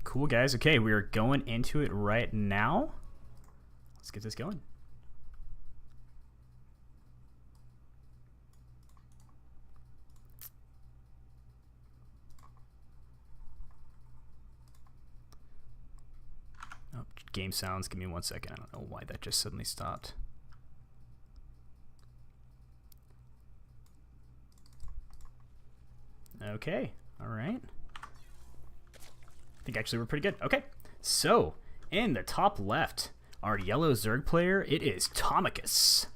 Cool, guys. Okay, we are going into it right now. Let's get this going. Oh, game sounds. Give me 1 second. I don't know why that just suddenly stopped. Okay. All right. I think actually we're pretty good. Okay. So, in the top left, our yellow Zerg player, it is TomikuS.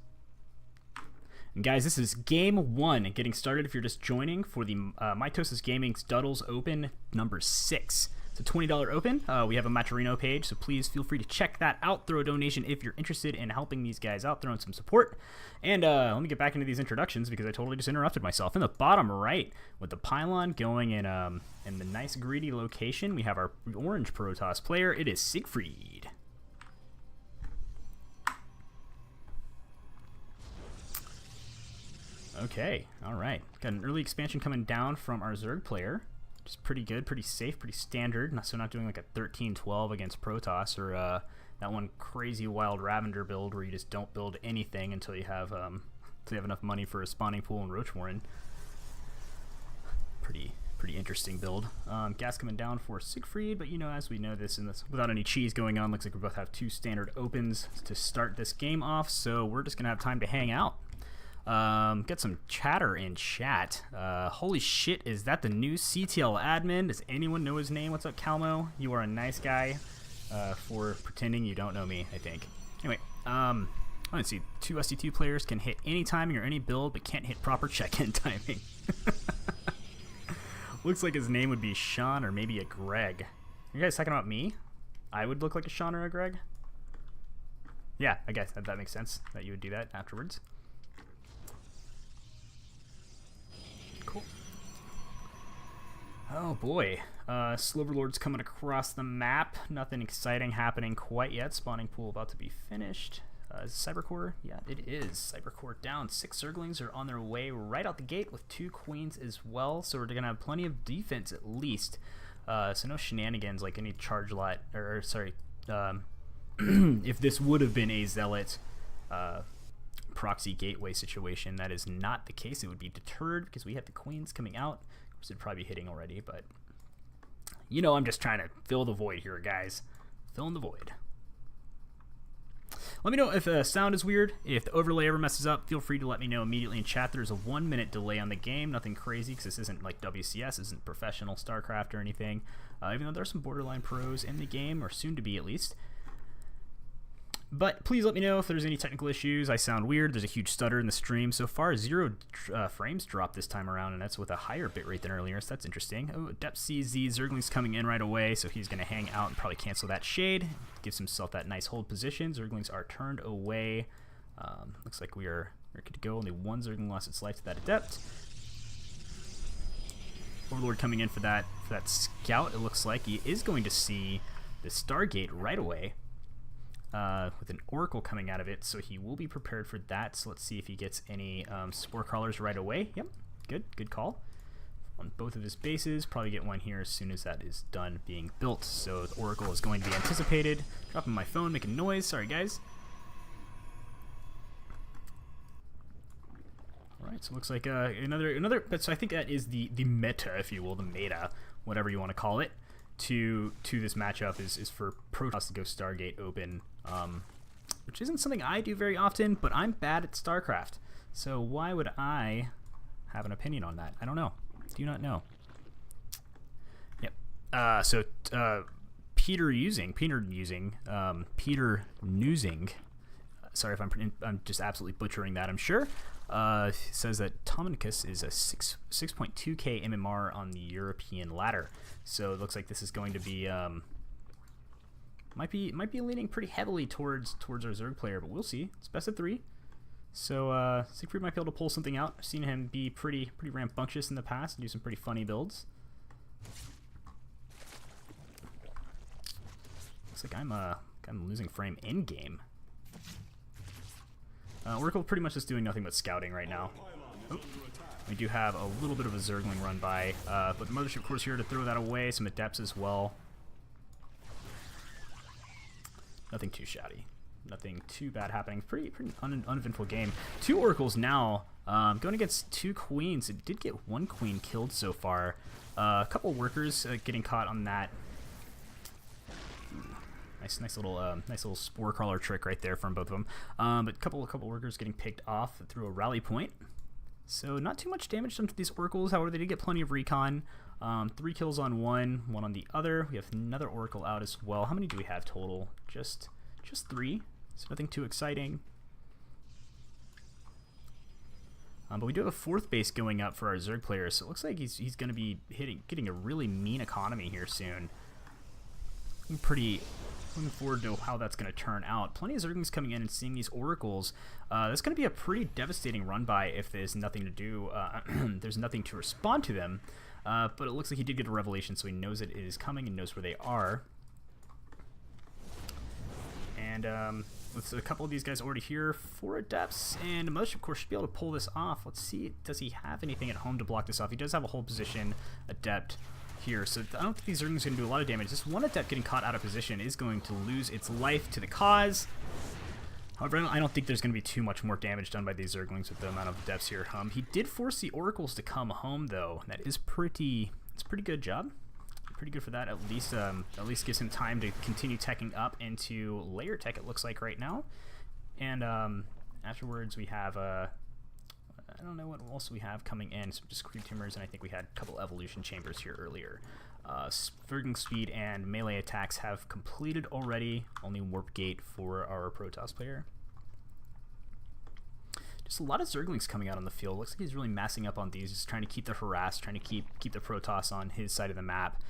And guys, this is game 1 getting started if you're just joining for the TomikuS Gaming's Duttles Open number 6. It's a $20 open. We have a Maturino page, so please feel free to check that out. Throw a donation if you're interested in helping these guys out, throwing some support. And let me get back into these introductions because I totally just interrupted myself. In the bottom right, with the pylon going in the nice greedy location, we have our orange Protoss player. It is Seigifried. Okay, all right. Got an early expansion coming down from our Zerg player. Just pretty good, pretty safe, pretty standard. So not doing like a 13-12 against Protoss or that one crazy wild Ravager build where you just don't build anything until you have enough money for a spawning pool and Roach Warren. Pretty interesting build. Gas coming down for Seigifried, but you know, as we know this without any cheese going on, looks like we both have 2 standard opens to start this game off. So we're just gonna have time to hang out. Got some chatter in chat. Holy shit, is that the new CTL admin? Does anyone know his name? What's up, Calmo? You are a nice guy for pretending you don't know me, I think. Anyway, let's see. 2 ST2 players can hit any timing or any build, but can't hit proper check-in timing. Looks like his name would be Sean or maybe a Greg. Are you guys talking about me? I would look like a Sean or a Greg? Yeah, I guess that makes sense that you would do that afterwards. Cool. Oh boy, Sloverlord's coming across the map. Nothing exciting happening quite yet. Spawning pool about to be finished. Is it Cybercore? Yeah, it is. Cybercore down. 6 Zerglings are on their way right out the gate with 2 Queens as well. So we're gonna have plenty of defense at least. So no shenanigans like any charge lot, or sorry, if this would have been a Zealot proxy gateway situation, that is not the case. It would be deterred because we have the Queens coming out. Of course, it'd probably be hitting already, but you know, I'm just trying to fill the void here, guys. Filling the void. Let me know if sound is weird. If the overlay ever messes up, feel free to let me know immediately in chat. There's a 1-minute delay on the game. Nothing crazy because this isn't like WCS, isn't professional StarCraft or anything. Even though there's some borderline pros in the game, or soon to be at least. But please let me know if there's any technical issues. I sound weird. There's a huge stutter in the stream. So far, 0 frames dropped this time around, and that's with a higher bitrate than earlier, so that's interesting. Oh, Depth CZ, Zergling's coming in right away, so he's going to hang out and probably cancel that shade. Gives himself that nice hold position. Zerglings are turned away. Looks like we're good to go. Only 1 Zergling lost its life to that Adept. Overlord coming in for that scout. It looks like he is going to see the Stargate right away. With an Oracle coming out of it, so he will be prepared for that. So let's see if he gets any Spore Crawlers right away. Yep, good call. On both of his bases, probably get one here as soon as that is done being built. So the Oracle is going to be anticipated. Dropping my phone, making noise. Sorry, guys. All right, so it looks like another. So I think that is the meta, if you will, the meta, whatever you want to call it, to this matchup is for Protoss to go Stargate open. Which isn't something I do very often, but I'm bad at StarCraft. So why would I have an opinion on that? I don't know. Do not know. Yep. Peter Newsing. Sorry if I'm just absolutely butchering that, I'm sure. Says that TomikuS is a 6.2k MMR on the European ladder. So it looks like this is going to be might be leaning pretty heavily towards our Zerg player, but we'll see. It's best of 3. So Seigifried might be able to pull something out. I've seen him be pretty rambunctious in the past and do some pretty funny builds. Looks like I'm losing frame in game. Oracle pretty much just doing nothing but scouting right now. Oh, we do have a little bit of a Zergling run by, but Mothership Core's here to throw that away. Some Adepts as well. Nothing too shoddy. Nothing too bad happening. Pretty uneventful game. 2 oracles now. Going against 2 queens. It did get 1 queen killed so far. A couple workers getting caught on that. Nice little spore crawler trick right there from both of them. But a couple workers getting picked off through a rally point. So not too much damage done to these oracles. However, they did get plenty of recon. 3 kills on one on the other. We have another oracle out as well. How many do we have total? Just 3. So nothing too exciting. But we do have a 4th base going up for our Zerg player, so it looks like he's going to be getting a really mean economy here soon. I'm pretty looking forward to how that's going to turn out. Plenty of Zerglings coming in and seeing these oracles. That's going to be a pretty devastating run by if there's nothing to do. There's nothing to respond to them. But it looks like he did get a revelation, so he knows it is coming and knows where they are. And with a couple of these guys already here, 4 adepts, and Mush, of course, should be able to pull this off. Let's see, does he have anything at home to block this off? He does have a hold position adept here, so I don't think these Zerglings are going to do a lot of damage. This one adept getting caught out of position is going to lose its life to the cause. However, I don't think there's going to be too much more damage done by these Zerglings with the amount of adepts here. He did force the oracles to come home, though. That is it's a pretty good job. Pretty good for that. At least gives him time to continue teching up into layer tech, it looks like right now. And afterwards we have I don't know what else we have coming in. Some just creep tumors, and I think we had a couple evolution chambers here earlier. Spurging speed and melee attacks have completed already. Only warp gate for our Protoss player. Just a lot of Zerglings coming out on the field. Looks like he's really massing up on these, just trying to keep the harass, trying to keep the Protoss on his side of the map.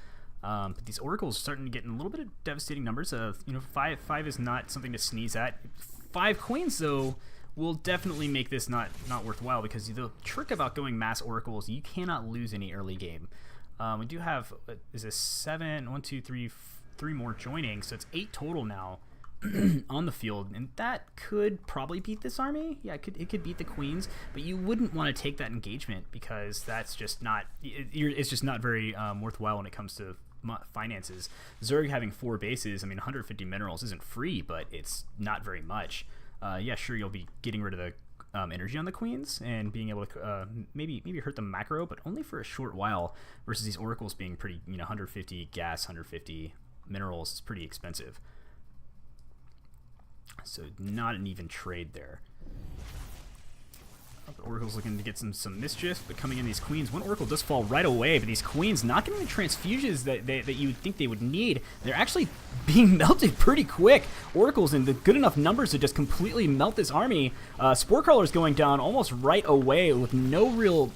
But these oracles are starting to get in a little bit of devastating numbers. Five is not something to sneeze at. 5 queens, though, will definitely make this not worthwhile, because the trick about going mass oracles, you cannot lose any early game. We do have, is this 7? 1, 2, 3, 3 more joining, so it's 8 total now on the field, and that could probably beat this army. Yeah, it could beat the queens, but you wouldn't want to take that engagement, because that's just not it's just not very worthwhile when it comes to finances. Zerg having 4 bases, I mean, 150 minerals isn't free, but it's not very much. Yeah, sure, you'll be getting rid of the energy on the queens and being able to maybe hurt the macro, but only for a short while, versus these oracles being pretty, 150 gas, 150 minerals is pretty expensive. So not an even trade there. The oracle's looking to get some mischief, but coming in these queens, one oracle does fall right away, but these queens not getting the transfusions that you would think they would need. They're actually being melted pretty quick. Oracles in the good enough numbers to just completely melt this army. Spore crawlers going down almost right away with no real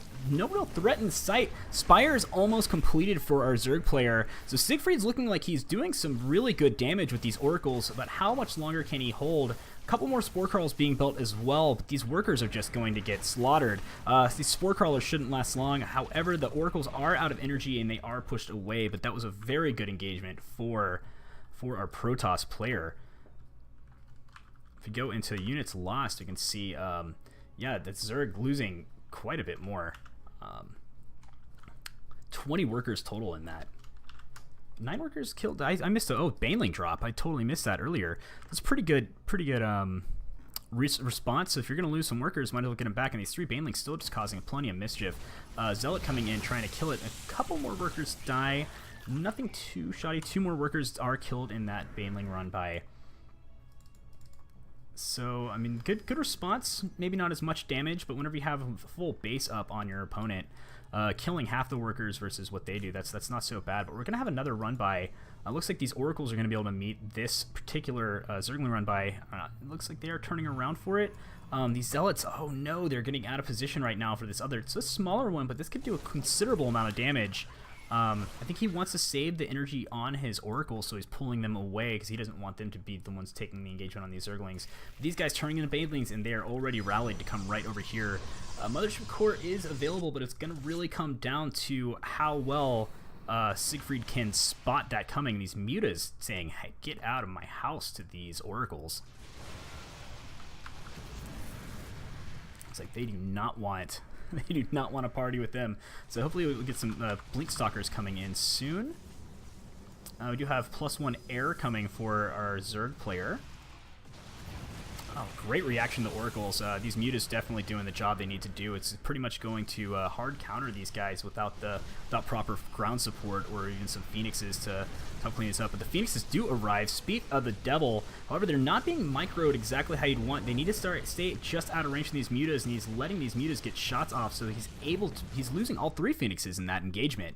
threat in sight. Spire is almost completed for our Zerg player, so Seigifried's looking like he's doing some really good damage with these oracles, but how much longer can he hold? A couple more spore crawlers being built as well, but these workers are just going to get slaughtered. These spore crawlers shouldn't last long. However, the oracles are out of energy and they are pushed away, but that was a very good engagement for our Protoss player. If we go into units lost, we can see, yeah, that's Zerg losing quite a bit more. 20 workers total in that. 9 workers killed. I missed a Baneling drop. I totally missed that earlier. That's pretty good response. So if you're gonna lose some workers, might as well get them back. And these 3 Banelings still just causing plenty of mischief. Zealot coming in trying to kill it. A couple more workers die. Nothing too shoddy. 2 more workers are killed in that Baneling run by. So I mean, good response. Maybe not as much damage, but whenever you have a full base up on your opponent, killing half the workers versus what they do, that's not so bad. But we're gonna have another run by. Looks like these oracles are gonna be able to meet this particular Zergling run by. It looks like they are turning around for it. These zealots, oh no, they're getting out of position right now for this other. It's a smaller one, but this could do a considerable amount of damage. I think he wants to save the energy on his oracles, so he's pulling them away because he doesn't want them to be the ones taking the engagement on these Zerglings. These guys turning into Banelings, and they are already rallied to come right over here. Mothership Core is available, but it's going to really come down to how well Seigifried can spot that coming. These mutas saying, hey, get out of my house to these oracles. It's like they do not want... They do not want to party with them. So hopefully we'll get some Blink Stalkers coming in soon. We do have +1 air coming for our Zerg player. Oh, great reaction to Oracles. These Mutas definitely doing the job they need to do. It's pretty much going to hard counter these guys without proper ground support or even some Phoenixes to help clean this up. But the Phoenixes do arrive. Speak of the Devil. However, they're not being microed exactly how you'd want. They need to stay just out of range from these Mutas, and he's letting these Mutas get shots off, so he's losing all 3 Phoenixes in that engagement.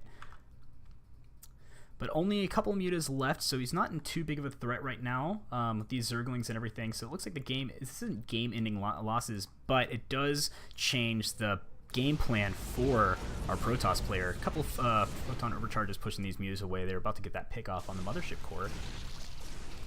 But only a couple of Mutas left, so he's not in too big of a threat right now with these Zerglings and everything. So it looks like this isn't game-ending losses, but it does change the game plan for our Protoss player. A couple of Photon Overcharges pushing these Mutas away. They're about to get that pick off on the Mothership core.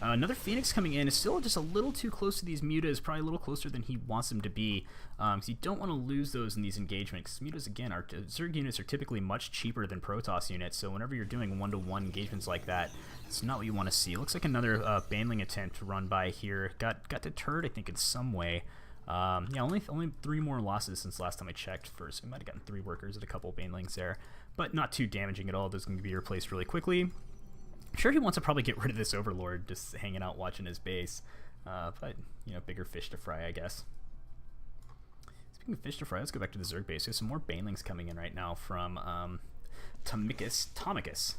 Another Phoenix coming in is still just a little too close to these Mutas, probably a little closer than he wants them to be, because you don't want to lose those in these engagements. Mutas, again, Zerg units are typically much cheaper than Protoss units, so whenever you're doing 1-to-1 engagements like that, it's not what you want to see. It looks like another Baneling attempt to run by here. Got deterred, I think, in some way. Yeah, only 3 more losses since last time I checked. First, we might have gotten 3 workers and a couple Banelings there, but not too damaging at all. Those can be replaced really quickly. I'm sure he wants to probably get rid of this Overlord just hanging out watching his base, but you know, bigger fish to fry, I guess. Speaking of fish to fry, let's go back to the Zerg base. There's some more Banelings coming in right now from TomikuS.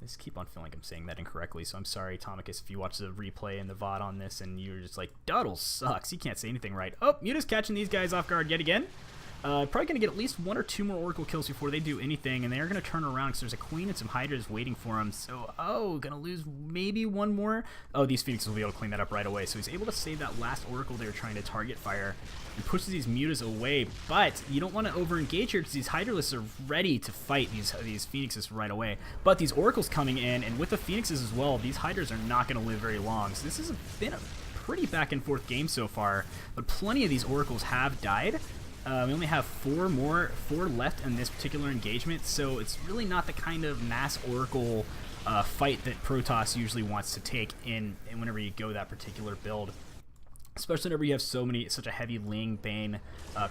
I just keep on feeling like I'm saying that incorrectly, so I'm sorry, TomikuS, if you watch the replay and the VOD on this and you're just like, Duttles sucks, he can't say anything right. Oh, Muta's catching these guys off guard yet again. Probably going to get at least 1 or 2 more Oracle kills before they do anything, and they're going to turn around because there's a Queen and some Hydras waiting for him. So, going to lose maybe 1 more. Oh, these Phoenixes will be able to clean that up right away. So he's able to save that last Oracle they were trying to target fire and pushes these Mutas away. But you don't want to over-engage here because these Hydralisks are ready to fight these Phoenixes right away. But these Oracles coming in, and with the Phoenixes as well, these Hydras are not going to live very long. So this has been a pretty back-and-forth game so far, but plenty of these Oracles have died. We only have 4 left in this particular engagement, so it's really not the kind of mass Oracle fight that Protoss usually wants to take in whenever you go that particular build. Especially whenever you have such a heavy Ling Bane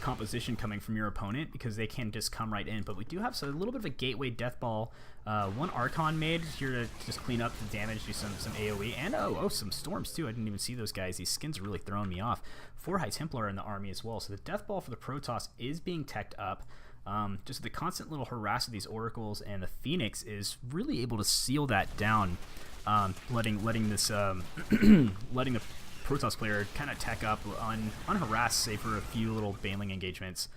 composition coming from your opponent, because they can just come right in. But we do have a little bit of a gateway death ball. 1 Archon made here to just clean up the damage, do some AoE, and some storms too. I didn't even see those guys. These skins are really throwing me off. 4 High Templar in the army as well. So the death ball for the Protoss is being teched up. Just the constant little harass of these Oracles, and the Phoenix is really able to seal that down, letting the Protoss player kind of tech up unharassed, save for a few little Baneling engagements.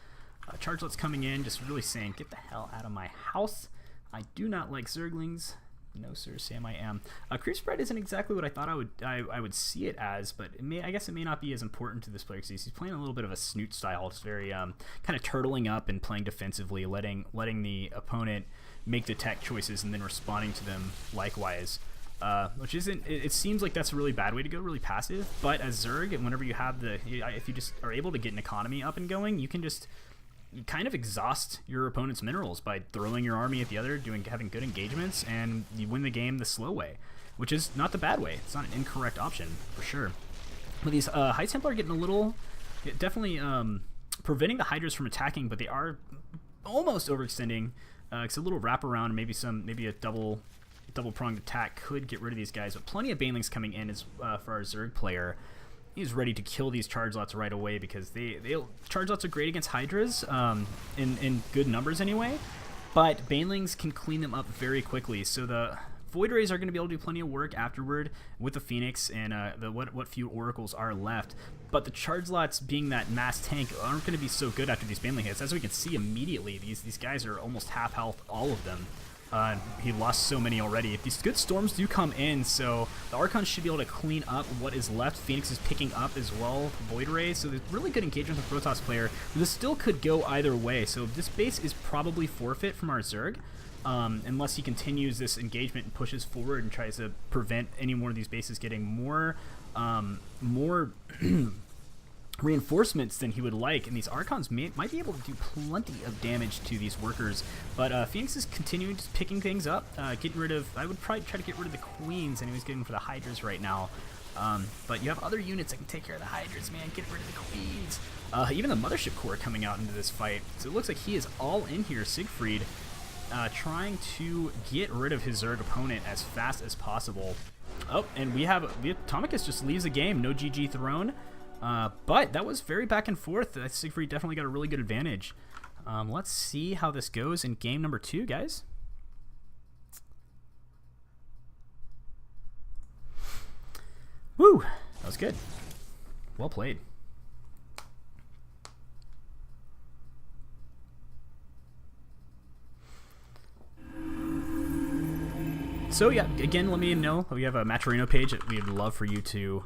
Chargelet's coming in, just really saying, get the hell out of my house. I do not like Zerglings. No, sir, Sam, I am. Creep spread isn't exactly what I thought I would see it as, but I guess it may not be as important to this player because he's playing a little bit of a snoot style. It's very kind of turtling up and playing defensively, letting the opponent make the tech choices and then responding to them likewise. Which isn't, it seems like that's a really bad way to go, really passive, but as Zerg, and whenever you have if you just are able to get an economy up and going, you can just kind of exhaust your opponent's minerals by throwing your army at the other, having good engagements, and you win the game the slow way, which is not the bad way. It's not an incorrect option, for sure. But these High Templar are getting a little, definitely preventing the Hydras from attacking, but they are almost overextending. It's a little wraparound, maybe a double-pronged attack could get rid of these guys, but plenty of Banelings coming in for our Zerg player. He's ready to kill these charge lots right away because charge lots are great against Hydras in good numbers anyway, but Banelings can clean them up very quickly. So the Void Rays are going to be able to do plenty of work afterward with the Phoenix and what few Oracles are left. But the charge lots, being that mass tank, aren't going to be so good after these Baneling hits. As we can see immediately, these guys are almost half health, all of them. He lost so many already. If these good storms do come in, so the Archons should be able to clean up what is left. Phoenix is picking up as well, Void Ray, so there's really good engagement with the Protoss player. This still could go either way, so this base is probably forfeit from our Zerg, unless he continues this engagement and pushes forward and tries to prevent any more of these bases getting more reinforcements than he would like, and these Archons might be able to do plenty of damage to these workers. But Phoenix is continuing just picking things up, getting rid of, I would probably try to get rid of the Queens, and he was getting for the Hydras right now. But you have other units that can take care of the Hydras, man. Get rid of the Queens. Even the Mothership core coming out into this fight. So it looks like he is all in here, Seigifried. trying to get rid of his Zerg opponent as fast as possible. Oh, and TomikuS just leaves the game. No GG thrown. But that was very back and forth. Seigifried definitely got a really good advantage. Let's see how this goes in game number 2, guys. Woo! That was good. Well played. So yeah, again, let me know. We have a Matcherino page that we'd love for you to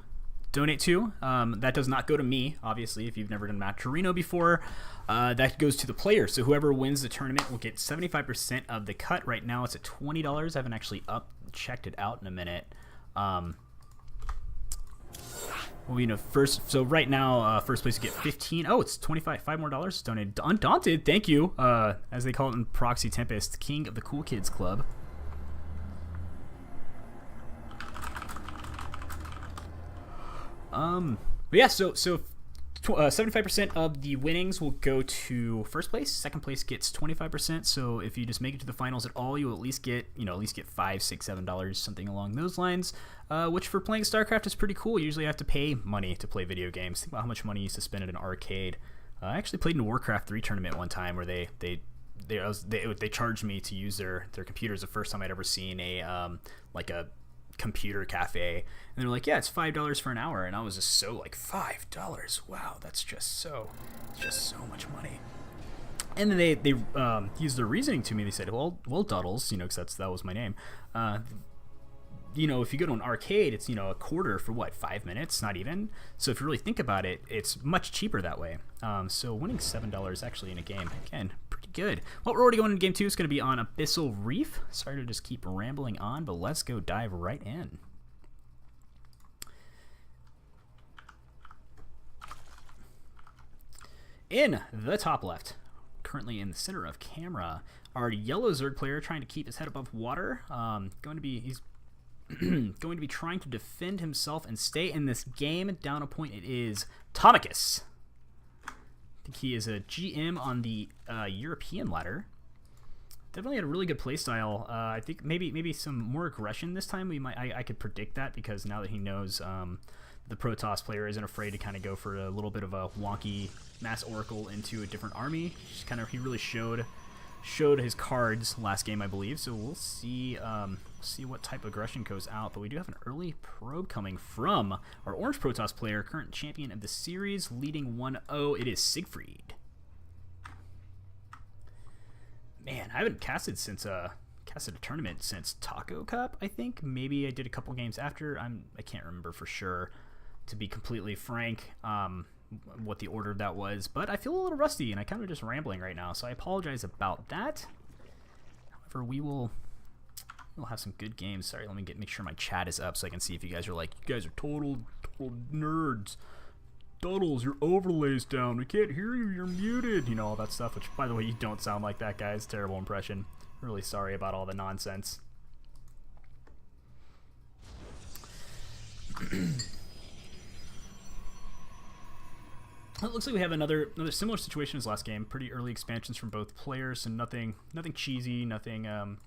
donate to. That does not go to me, obviously, if you've never done Matcherino before. That goes to the player. So whoever wins the tournament will get 75% of the cut. Right now it's at $20. I haven't actually checked it out in a minute. Well, you know, so right now, first place you get 15. Oh, it's 25. $5 more donated. Undaunted, thank you. As they call it in Proxy Tempest, King of the Cool Kids Club. But yeah, so 75% of the winnings will go to first place. Second place gets 25%. So if you just make it to the finals at all, you'll at least get, $5, $6, $7, something along those lines. Which for playing StarCraft is pretty cool. You usually have to pay money to play video games. Think about how much money you used to spend at an arcade. I actually played in a Warcraft 3 tournament one time where they charged me to use their computers. The first time I'd ever seen a computer cafe, and they're like, yeah, it's $5 for an hour, and I was just so like, $5, wow, that's just so much money. And then they used their reasoning to me. They said, well Duttles, because that was my name, if you go to an arcade, it's a quarter for what, 5 minutes, not even. So if you really think about it, it's much cheaper that way. So winning $7 actually in a game, again, pretty good. Well, we're already going into game 2. It's going to be on Abyssal Reef. Sorry to just keep rambling on, but let's go dive right in. In the top left, currently in the center of camera, our yellow Zerg player trying to keep his head above water. He's going to be trying to defend himself and stay in this game. Down a point, it is TomikuS. I think he is a GM on the European ladder. Definitely had a really good playstyle. I think maybe some more aggression this time. I could predict that, because now that he knows the Protoss player isn't afraid to kind of go for a little bit of a wonky mass oracle into a different army. He really showed his cards last game, I believe. So we'll see what type of aggression goes out. But we do have an early probe coming from our orange Protoss player, current champion of the series, leading 1-0. It is Seigifried. Man, I haven't casted a tournament since Taco Cup, I think. Maybe I did a couple games after. I can't remember for sure, to be completely frank, what the order of that was. But I feel a little rusty, and I kind of just rambling right now, so I apologize about that. However, we'll have some good games. Sorry, let me make sure my chat is up so I can see if you guys are like, you guys are total nerds. Duttles, your overlay's down. We can't hear you. You're muted. All that stuff, which, by the way, you don't sound like that, guys. Terrible impression. Really sorry about all the nonsense. It looks like we have another similar situation as last game. Pretty early expansions from both players, and nothing cheesy, nothing out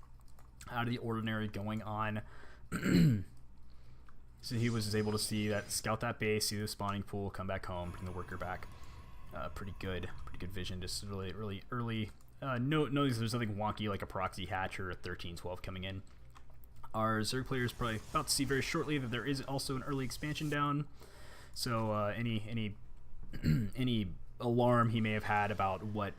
of the ordinary going on. So he was able to scout that base, see the spawning pool, come back home, bring the worker back. Pretty good vision. Just really early. There's nothing wonky like a proxy hatch or a 13-12 coming in. Our Zerg player is probably about to see very shortly that there is also an early expansion down. So any alarm he may have had about what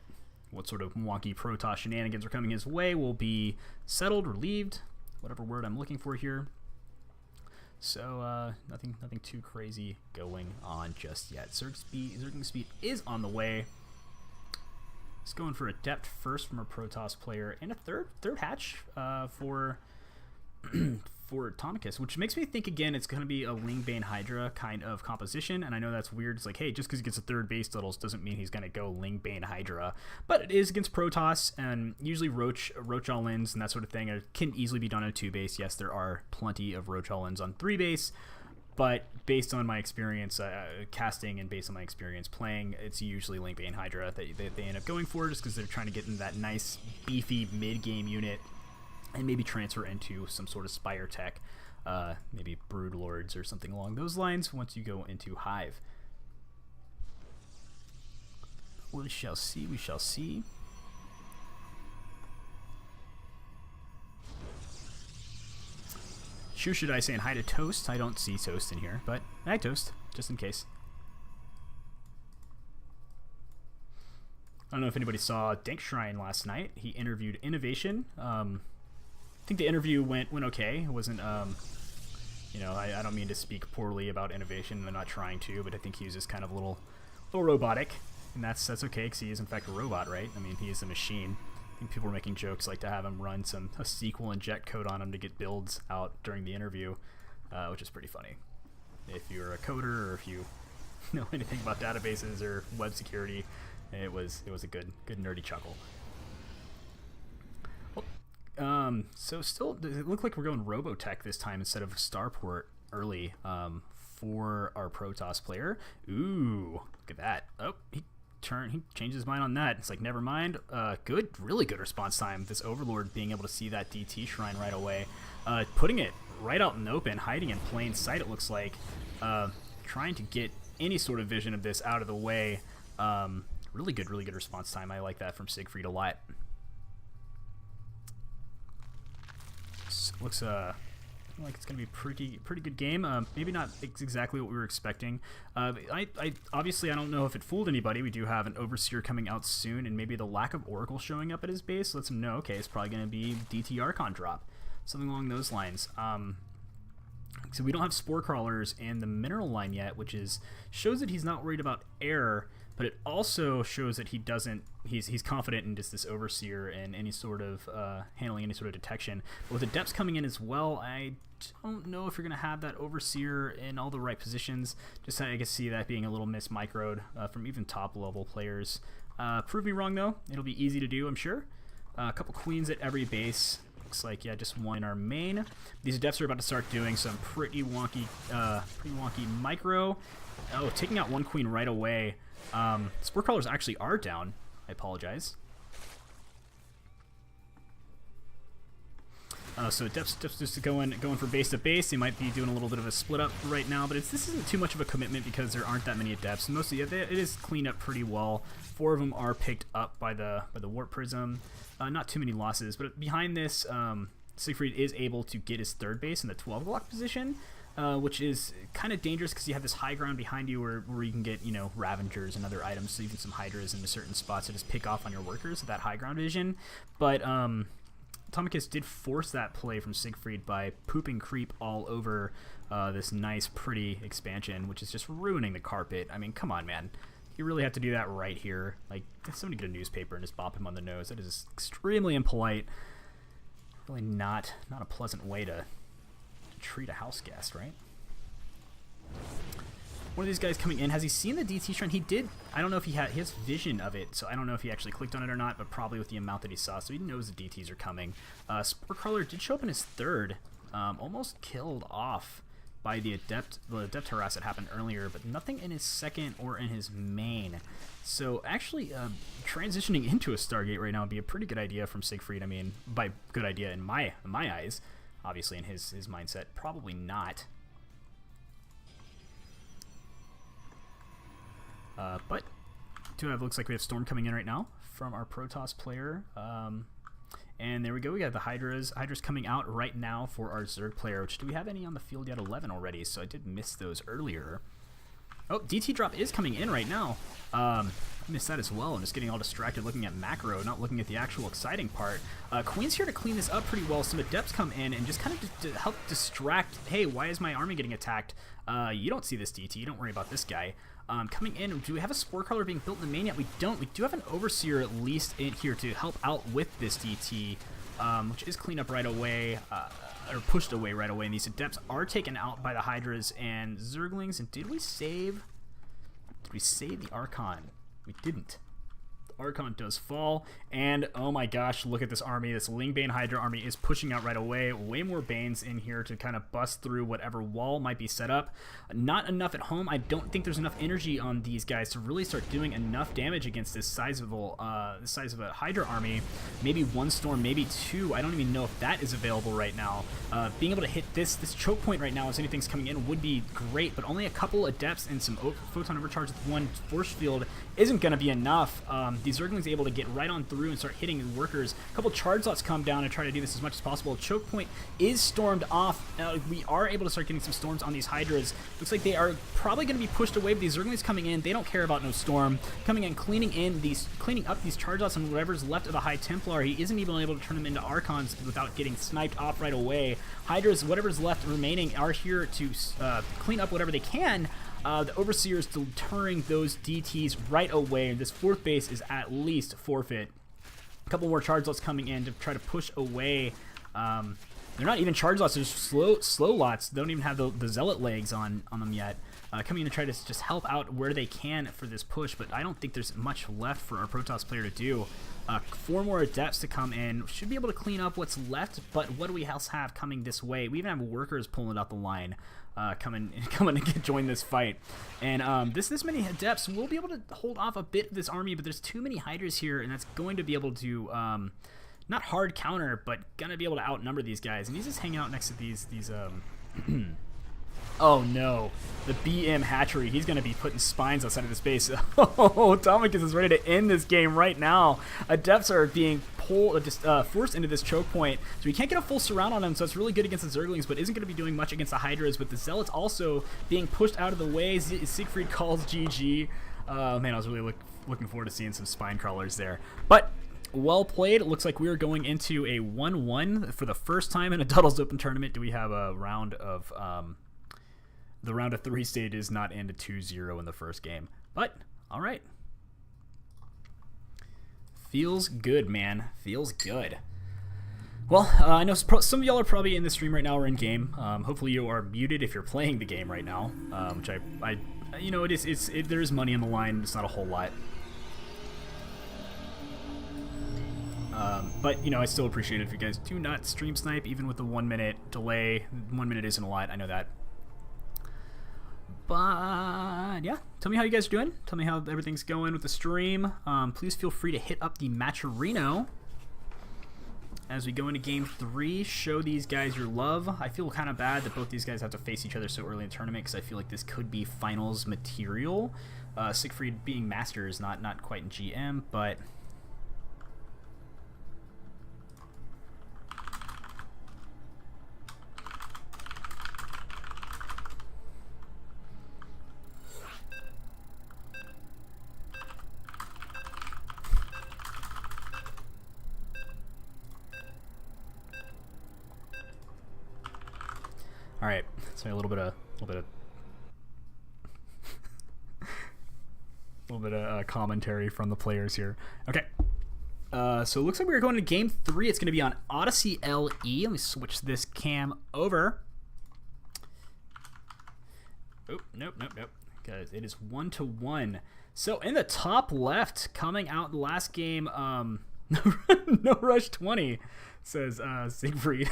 sort of wonky Protoss shenanigans are coming his way will be settled, relieved, whatever word I'm looking for here. So nothing too crazy going on just yet. Zerging speed is on the way. He's going for a depth first from a Protoss player, and a third hatch for TomikuS, which makes me think again it's going to be a Lingbane Hydra kind of composition. And I know that's weird. It's like, hey, just because he gets a third base Duttles doesn't mean he's going to go Lingbane Hydra. But it is against Protoss, and usually Roach all-ins and that sort of thing can easily be done on a 2 base. Yes, there are plenty of Roach all-ins on 3 base, But based on my experience casting and based on my experience playing, it's usually Linkbane Hydra that they end up going for, just because they're trying to get into that nice, beefy mid-game unit and maybe transfer into some sort of Spire tech, maybe Brood Lords or something along those lines once you go into Hive. We shall see, we shall see. Sure, should I saying hi to Toast? I don't see Toast in here, but hi Toast, just in case. I don't know if anybody saw Dank Shrine last night. He interviewed Innovation. I think the interview went okay. It wasn't, you know, I don't mean to speak poorly about Innovation. I'm not trying to, but I think he was just kind of a little robotic, and that's okay because he is in fact a robot, right? I mean, he is a machine. I think people were making jokes like to have him run a SQL inject code on him to get builds out during the interview, which is pretty funny. If you're a coder or if you know anything about databases or web security, it was a good nerdy chuckle. Well, so still, it looked like we're going Robotech this time instead of Starport early for our Protoss player. Ooh, look at that. Oh, he changed his mind on that. It's like, never mind. Really good response time. This Overlord being able to see that DT shrine right away, putting it right out in the open, hiding in plain sight. It looks like, trying to get any sort of vision of this out of the way. Really good response time. I like that from Seigifried a lot. Looks like it's gonna be pretty good game. Maybe not exactly what we were expecting. I obviously I don't know if it fooled anybody. We do have an Overseer coming out soon, and maybe the lack of Oracle showing up at his base lets him know, okay, it's probably gonna be DT Archon drop, something along those lines. So we don't have Spore Crawlers in the mineral line yet, which shows that he's not worried about air, but it also shows that he's confident in just this Overseer and any sort of handling any sort of detection. But with the depths coming in as well, I don't know if you're going to have that Overseer in all the right positions. Just I can see that being a little mismicroed from even top level players. Prove me wrong though, it'll be easy to do, I'm sure. A couple queens at every base. Looks like, yeah, just one in our main. These adepts are about to start doing some pretty wonky micro. Oh, taking out one queen right away. Spore Crawlers actually are down. I apologize. So Adepts just going for base to base. They might be doing a little bit of a split up right now, but this isn't too much of a commitment because there aren't that many Adepts. Mostly, it is cleaned up pretty well. 4 of them are picked up by the Warp Prism. Not too many losses, but behind this, Seigifried is able to get his third base in the 12 o'clock position, which is kind of dangerous because you have this high ground behind you where you can get, you know, Ravengers and other items, so even some Hydras into certain spots to just pick off on your workers with that high ground vision. But TomikuS did force that play from Seigifried by pooping creep all over this nice, pretty expansion, which is just ruining the carpet. I mean, come on, man. You really have to do that right here. Like, somebody get a newspaper and just bop him on the nose. That is extremely impolite. Really not a pleasant way to treat a house guest, right? One of these guys coming in, has he seen the DT shrine? He did. I don't know if he has vision of it, so I don't know if he actually clicked on it or not, but probably with the amount that he saw, so he knows the DTs are coming. Spore Crawler did show up in his third, almost killed off by the adept harass that happened earlier, but nothing in his second or in his main. So actually, transitioning into a Stargate right now would be a pretty good idea from Seigifried. I mean, by good idea in my eyes, obviously in his mindset, probably not. But looks like we have Storm coming in right now from our Protoss player. And there we go. We got the Hydras coming out right now for our Zerg player. Which, do we have any on the field yet? 11 already, so I did miss those earlier. Oh, DT drop is coming in right now. I missed that as well. I'm just getting all distracted looking at macro, not looking at the actual exciting part. Queen's here to clean this up pretty well. Some Adepts come in and just kind of to help distract. Hey, why is my army getting attacked? You don't see this DT. Don't worry about this guy. Coming in, do we have a Spore Crawler being built in the main yet? We don't. We do have an Overseer at least in here to help out with this DT, which is cleaned up right away, or pushed away right away. And these Adepts are taken out by the Hydras and Zerglings. And did we save the Archon? We didn't. The Archon does fall, and oh my gosh, look at this army. This Lingbane Hydra army is pushing out right away. Way more Banes in here to kind of bust through whatever wall might be set up. Not enough at home. I don't think there's enough energy on these guys to really start doing enough damage against this size of a Hydra army. Maybe one storm, maybe two. I don't even know if that is available right now. Being able to hit this choke point right now as anything's coming in would be great, but only a couple Adepts and some Photon Overcharge with one Force Field isn't going to be enough. These Zerglings able to get right on through and start hitting the workers. A couple charge slots come down and try to do this as much as possible. Choke point is stormed off. We are able to start getting some storms on these Hydras. Looks like they are probably going to be pushed away, but these Zerglings coming in, they don't care about no storm. Coming in, cleaning up these charge slots and whatever's left of the High Templar. He isn't even able to turn them into Archons without getting sniped off right away. Hydras, whatever's left remaining, are here to clean up whatever they can. The Overseer's deterring those DTs right away. This fourth base is at least forfeit. A couple more charge lots coming in to try to push away. They're not even charge lots, they're slow lots. They don't even have the zealot legs on them yet. Coming in to try to just help out where they can for this push, but I don't think there's much left for our Protoss player to do. 4 more Adepts to come in. Should be able to clean up what's left, but what do we else have coming this way? We even have workers pulling out the line, coming to join this fight. And this many Adepts will be able to hold off a bit of this army, but there's too many Hydras here, and that's going to be able to not hard counter, but gonna be able to outnumber these guys. And he's just hanging out next to these oh no, the BM hatchery. He's going to be putting spines outside of the space. Oh, TomikuS is ready to end this game right now. Adepts are being forced into this choke point, so we can't get a full surround on him, so it's really good against the Zerglings, but isn't going to be doing much against the Hydras, with the Zealots also being pushed out of the way. Seigifried calls GG. Man, I was really looking forward to seeing some spine crawlers there. But well played. It looks like we're going into a 1-1 for the first time in a Duttles Open tournament. Do we have a round of... the round of 3 stages not end 2-0 in the first game. But, alright. Feels good, man. Feels good. Well, I know some of y'all are probably in the stream right now or in game. Hopefully you are muted if you're playing the game right now. Which I you know, there is money on the line. It's not a whole lot. But, you know, I still appreciate it if you guys do not stream snipe, even with the 1 minute delay. 1 minute isn't a lot, I know that. But, yeah, tell me how you guys are doing. Tell me how everything's going with the stream. Please feel free to hit up the Matcherino as we go into Game 3. Show these guys your love. I feel kind of bad that both these guys have to face each other so early in the tournament, because I feel like this could be finals material. Seigifried being master is not quite in GM, but... All right, so a little bit of commentary from the players here. Okay, so it looks like we're going to Game 3. It's going to be on Odyssey LE. Let me switch this cam over. Oh, nope. Guys, it is 1-1. So in the top left, coming out in the last game, no rush 20, says Seigifried.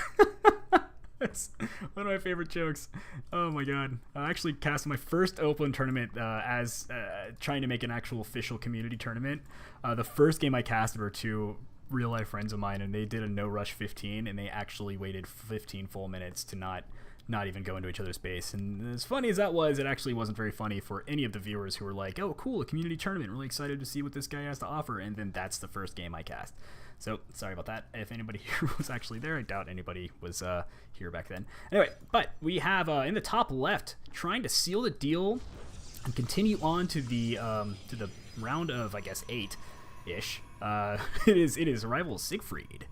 That's one of my favorite jokes. Oh my god. I actually cast my first open tournament as trying to make an actual official community tournament. The first game I casted were 2 real life friends of mine, and they did a no rush 15, and they actually waited 15 full minutes to not even go into each other's base. And as funny as that was, it actually wasn't very funny for any of the viewers who were like, oh cool, a community tournament, really excited to see what this guy has to offer. And then that's the first game I cast. So, sorry about that. If anybody here was actually there, I doubt anybody was here back then. Anyway, but we have in the top left, trying to seal the deal and continue on to the round of, I guess, 8-ish. It is rival Seigifried.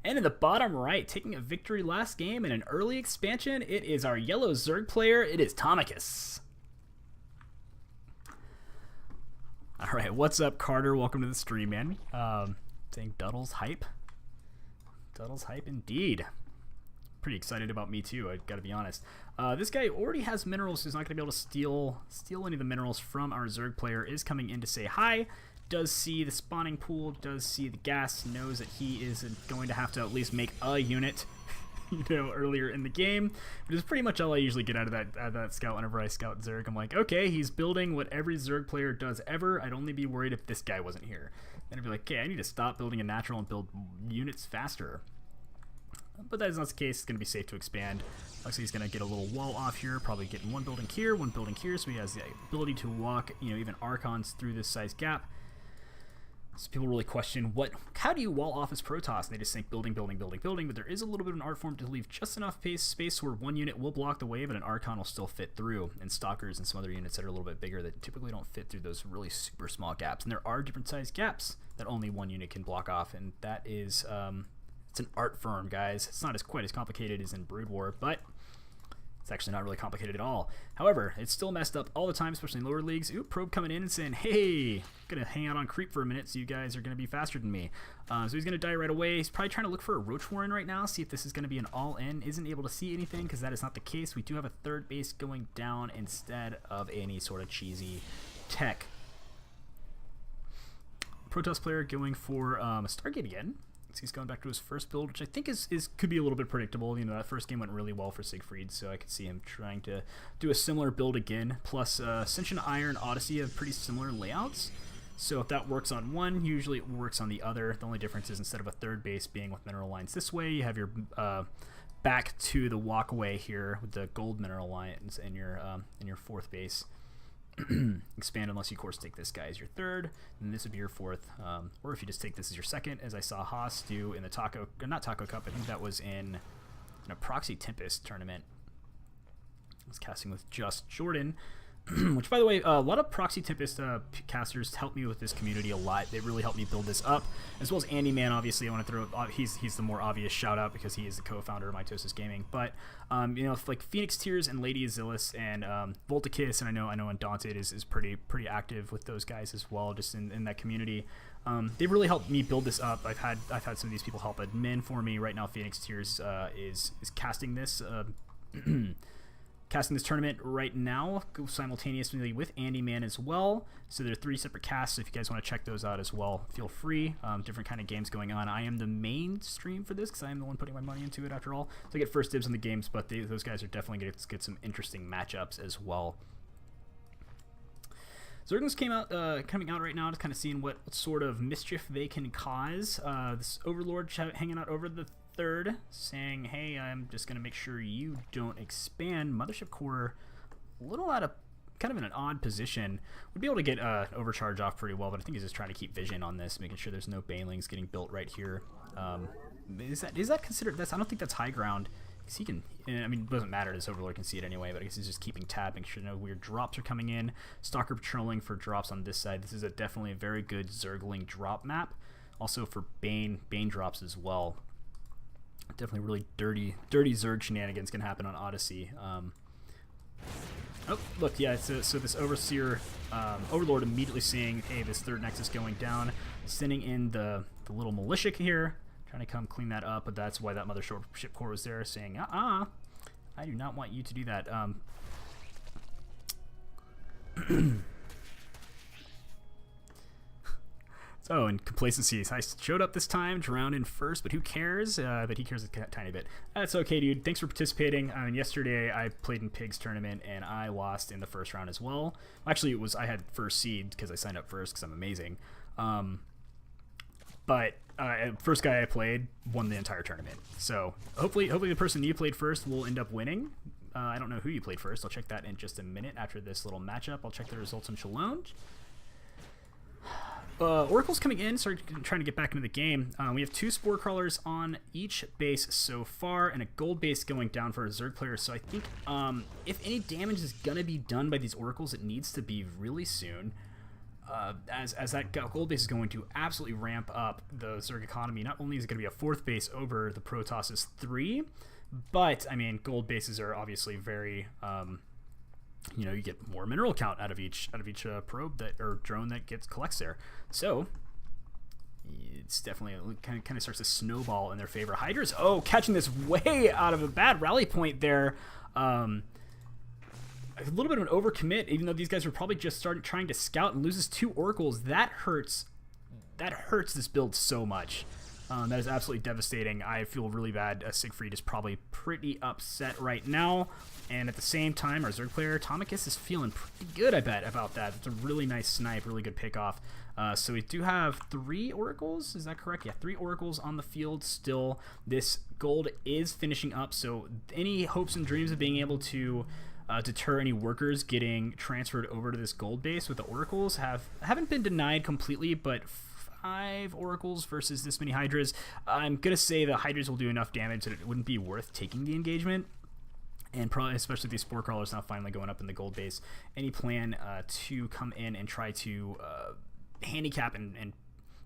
And in the bottom right, taking a victory last game in an early expansion, it is our yellow Zerg player. It is TomikuS. All right, what's up, Carter? Welcome to the stream, man. Saying Duttles hype. Duttles hype indeed. Pretty excited about me too, I gotta be honest. This guy already has minerals, so he's not gonna be able to steal any of the minerals from our Zerg player. Is coming in to say hi. does see the spawning pool, does see the gas, knows that he is going to have to at least make a unit, you know, earlier in the game. Which is pretty much all I usually get out of that scout whenever I scout Zerg. I'm like, okay, he's building what every Zerg player does ever. I'd only be worried if this guy wasn't here. Then I'd be like, okay, I need to stop building a natural and build units faster. But that is not the case. It's going to be safe to expand. Looks like he's going to get a little wall off here, probably getting one building here, so he has the ability to walk, you know, even Archons through this size gap. So people really question, how do you wall off as Protoss? And they just think building, building, building, building, but there is a little bit of an art form to leave just enough space where one unit will block the way, but an Archon will still fit through, and Stalkers and some other units that are a little bit bigger that typically don't fit through those really super small gaps. And there are different size gaps that only one unit can block off, and that is... it's an art form, guys. It's not quite as complicated as in Brood War, but it's actually not really complicated at all. However, it's still messed up all the time, especially in lower leagues. Ooh, Probe coming in and saying, hey, I'm going to hang out on creep for a minute, so you guys are going to be faster than me. So he's going to die right away. He's probably trying to look for a Roach Warren right now, see if this is going to be an all-in. Isn't able to see anything, because that is not the case. We do have a third base going down instead of any sort of cheesy tech. Protoss player going for a Stargate again. So he's going back to his first build, which I think could be a little bit predictable. You know, that first game went really well for Seigifried, so I could see him trying to do a similar build again. Plus, Ascension Iron and Odyssey have pretty similar layouts. So if that works on one, usually it works on the other. The only difference is instead of a third base being with mineral lines this way, you have your back to the walkway here with the gold mineral lines in your fourth base. Expand unless you, of course, take this guy as your third, and this would be your fourth, or if you just take this as your second, as I saw Haas do in the Taco Cup. I think that was in a Proxy Tempest tournament. I was casting with Just Jordan, which, by the way, a lot of Proxy Tempest casters help me with this community a lot. They really helped me build this up, as well as Andy Man. Obviously, I want to throw he's the more obvious shout out because he is the co-founder of MitoSys Gaming. But you know, like Phoenix Tears and Lady Azilus and Volticus, and I know Undaunted is pretty active with those guys as well, just in that community. They've really helped me build this up. I've had some of these people help admin for me. Right now, Phoenix Tears is casting this. Casting this tournament right now simultaneously with Andy Man as well. So there are 3 separate casts, so if you guys want to check those out as well, feel free. Different kind of games going on. I am the main stream for this because I am the one putting my money into it after all. So I get first dibs on the games, but those guys are definitely going to get some interesting matchups as well. Zerglings coming out right now, just kind of seeing what sort of mischief they can cause. This Overlord hanging out over the third, saying, hey, I'm just going to make sure you don't expand. Mothership Core, a little out of, kind of in an odd position. Would be able to get Overcharge off pretty well, but I think he's just trying to keep vision on this, making sure there's no Banelings getting built right here. Is that considered, I don't think that's high ground. He can, I mean, it doesn't matter, this Overlord can see it anyway, but I guess he's just keeping tab, making sure no weird drops are coming in. Stalker patrolling for drops on this side. This is definitely a very good Zergling drop map. Also for Bane drops as well. Definitely really dirty Zerg shenanigans can happen on Odyssey. Oh, look, yeah, so this Overseer, Overlord immediately seeing, hey, this third Nexus going down, sending in the little militia here, trying to come clean that up, but that's why that Mothership Core was there, saying, I do not want you to do that. So, in complacency, I showed up this time, drowned in first, but who cares? But he cares a tiny bit. That's okay, dude. Thanks for participating. I mean, yesterday I played in Pig's tournament, and I lost in the first round as well. Actually, I had first seed because I signed up first because I'm amazing. But first guy I played won the entire tournament. So hopefully the person you played first will end up winning. I don't know who you played first. I'll check that in just a minute after this little matchup. I'll check the results in challenge. Oracle's coming in, trying to get back into the game. We have 2 Spore Crawlers on each base so far, and a gold base going down for a Zerg player. So I think if any damage is going to be done by these Oracles, it needs to be really soon. As that gold base is going to absolutely ramp up the Zerg economy. Not only is it going to be a 4th base over the Protoss' 3, but, I mean, gold bases are obviously very... you know, you get more mineral count out of each probe or drone that collects there. So it's definitely kind of starts to snowball in their favor. Hydras, catching this way out of a bad rally point there. a little bit of an overcommit, even though these guys were probably just trying to scout, and loses 2 oracles. That hurts. That hurts this build so much. That is absolutely devastating. I feel really bad. Seigifried is probably pretty upset right now. And at the same time, our Zerg player, TomikuS, is feeling pretty good, I bet, about that. It's a really nice snipe, really good pickoff. So we do have 3 oracles. Is that correct? Yeah, 3 oracles on the field still. This gold is finishing up, so any hopes and dreams of being able to deter any workers getting transferred over to this gold base with the oracles haven't been denied completely, but 5 oracles versus this many hydras. I'm gonna say the hydras will do enough damage that it wouldn't be worth taking the engagement, and probably especially these spore crawlers now finally going up in the gold base. Any plan to come in and try to handicap and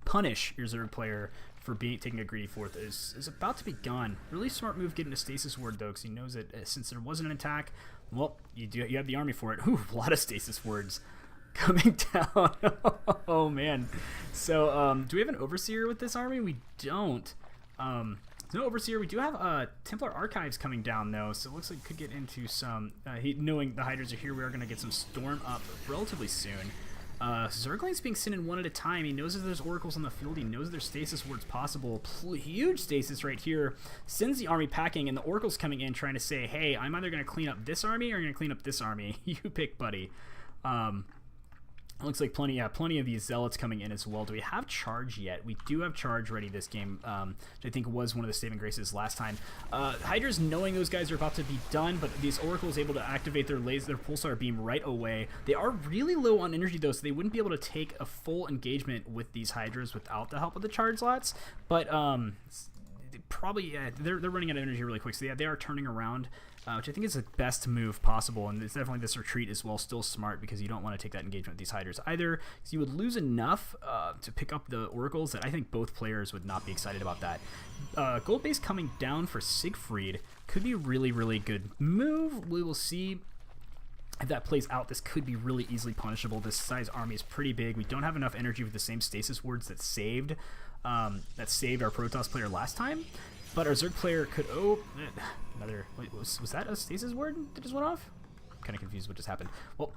punish your Zerg player for taking a greedy 4th is about to be gone. Really smart move getting a stasis ward though, because he knows that since there wasn't an attack, well, you have the army for it. Ooh, a lot of stasis wards coming down. Oh man. So do we have an overseer with this army? We don't. No overseer. We do have Templar archives coming down though, so it looks like we could get into some knowing the hydras are here, we are going to get some storm up relatively soon. Zergling's being sent in one at a time. He knows that there's oracles on the field. He knows there's stasis wards possible. Huge stasis right here. Sends the army packing, and the oracle's coming in trying to say, hey, I'm either going to clean up this army or I'm going to clean up this army. You pick, buddy. Looks like plenty of these zealots coming in as well. Do we have charge yet? We do have charge ready this game, which I think was one of the saving graces last time. Hydras knowing those guys are about to be done, but these oracles able to activate their pulsar beam right away. They are really low on energy though, so they wouldn't be able to take a full engagement with these hydras without the help of the charge slots. But probably they're running out of energy really quick, so yeah, they are turning around. Which I think is the best move possible, and it's definitely this retreat as well still smart, because you don't want to take that engagement with these hydras either, because you would lose enough to pick up the oracles that I think both players would not be excited about that. Gold base coming down for Seigifried could be really, really good move. We will see if that plays out. This could be really easily punishable. This size army is pretty big. We don't have enough energy with the same stasis wards that saved our Protoss player last time. But our Zerg player could... Oh, another... Wait, was that a stasis ward that just went off? I'm kind of confused what just happened. Well,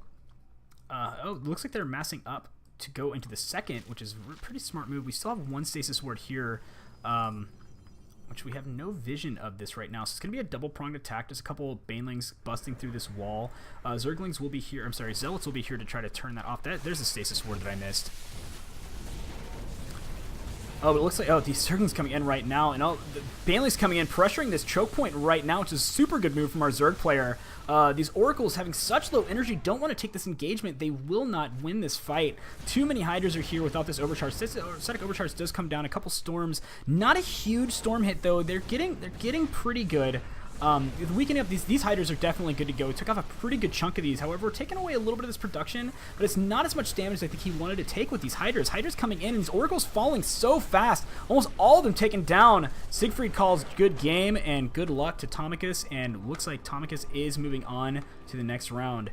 oh, looks like they're massing up to go into the second, which is a pretty smart move. We still have 1 stasis ward here, which we have no vision of this right now. So it's going to be a double-pronged attack. Just a couple banelings busting through this wall. Zerglings will be here. I'm sorry, Zealots will be here to try to turn that off. There's a stasis ward that I missed. Oh, but it looks like, oh, these Zerglings coming in right now, and the Banelings coming in, pressuring this choke point right now, which is a super good move from our Zerg player. These Oracles having such low energy don't want to take this engagement. They will not win this fight. Too many Hydras are here without this overcharge. Static overcharge does come down. A couple storms. Not a huge storm hit, though. They're getting pretty good. The weakening up these Hydras are definitely good to go. We took off a pretty good chunk of these. However, we're taking away a little bit of this production, but it's not as much damage as I think he wanted to take with these Hydras. Hydras coming in, and these Oracles falling so fast. Almost all of them taken down. Seigifried calls good game and good luck to TomikuS, and looks like TomikuS is moving on to the next round.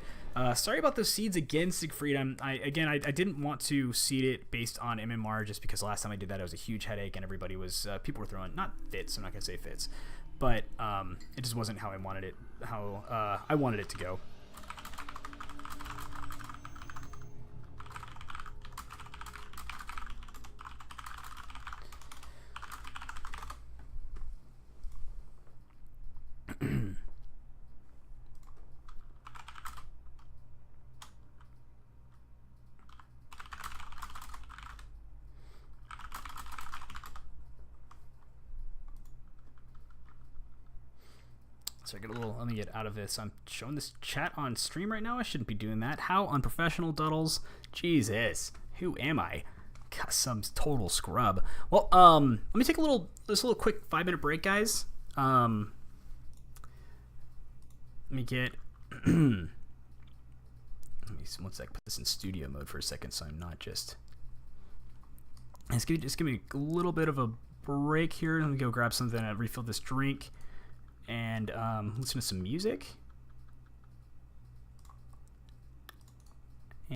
Sorry about those seeds again, Seigifried. I didn't want to seed it based on MMR just because last time I did that it was a huge headache and everybody was people were throwing not fits. I'm not gonna say fits. But it just wasn't how I wanted it. I wanted it to go. So I get a little, let me get out of this. I'm showing this chat on stream right now. I shouldn't be doing that. How unprofessional, Duttles. Jesus. Who am I? God, some total scrub. Well, let me take this little quick 5-minute break, guys. Let me get, let me see, one sec, put this in studio mode for a second so I'm not just give me a little bit of a break here. Let me go grab something and refill this drink. And listen to some music.